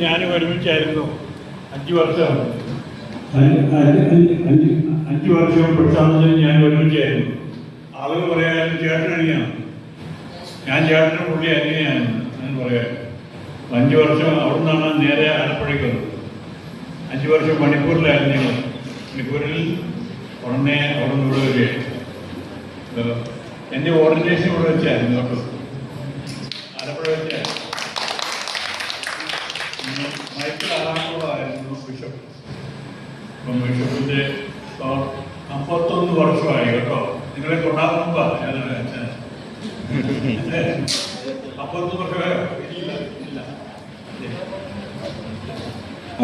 ഞാനും ഒരുമിച്ചായിരുന്നു 5 വർഷം. 5 വർഷം പ്രശാന്തനും ഞാൻ ഒരുമിച്ചായിരുന്നു. ആളുകൾ പറയാനും ചേട്ടനണിയാണ്, ഞാൻ ചേട്ടനും പുള്ളി അനിയനാണ് എന്ന് പറയാം. 5 വർഷം അവിടെ നിന്നാണ് നേരെ ആലപ്പുഴയ്ക്ക് വന്നത്. 5 വർഷം മണിപ്പൂരിലായിരുന്നു ഞങ്ങൾ. മണിപ്പൂരിൽ ഉടനെ അവിടെ നിന്ന് ഇവിടെ വരികയാണ്. എൻ്റെ ഓർഗനൈസേഷൻ ഇവിടെ വെച്ചായിരുന്നു കേട്ടോ, ആലപ്പുഴ വെച്ചായിരുന്നു. മൈക്കിൾ ആറാമതായിരുന്നു ബിഷപ്പ്. അപ്പം ബിഷപ്പിൻ്റെ 51 വർഷമായി കേട്ടോ. നിങ്ങളെ കൊണ്ടാകും മുമ്പാ 51 വർഷമായോ? ഇല്ല.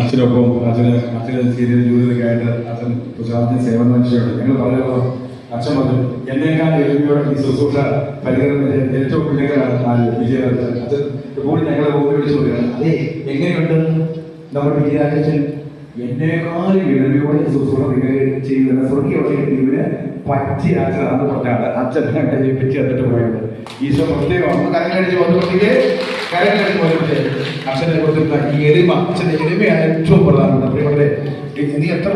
അച്ഛനൊപ്പം അച്ഛന് സീരിയൽ ജോലിയൊക്കെ ആയിട്ട് അച്ഛൻ പ്രശാന്തിന് സേവനം അനുഷ്ഠിച്ചുണ്ട്. ഞങ്ങൾ പറഞ്ഞല്ലോ, അച്ഛൻ പറഞ്ഞു എന്നേക്കാൾ എളിമയോടെ ഈ ശുശ്രൂഷ പരിഗണനയുടെ ഏറ്റവും പിന്നീടാണ് വിജയരാജൻ. അച്ഛൻ എപ്പോഴും ഞങ്ങളെ ഓടി വിളിച്ചു കൊടുക്കുകയാണ്, അതെ എങ്ങനെയുണ്ട് നമ്മുടെ വിജയരാജൻ, എന്നേക്കാൾ എളിമയോടെ ശുശ്രൂഷ നിങ്ങൾ ചെയ്യുന്ന സ്വർഗീയ ടീമിന് പറ്റിയ അച്ഛനാണെന്ന് പറഞ്ഞാണ് അച്ഛൻ ഞങ്ങളെ ഏൽപ്പിച്ച് തന്നിട്ട് പോയത്. ഈശോ പ്രത്യേകം കരങ്ങളടിച്ച് വന്നുകൊണ്ടെങ്കിൽ അച്ഛനെ കൊടുത്തിരുന്ന ഈ എളിമ, അച്ഛൻ്റെ എളിമയാണ് ഏറ്റവും പ്രധാനപ്പെട്ട. പ്രിയപ്പെട്ടെ, നീ എത്ര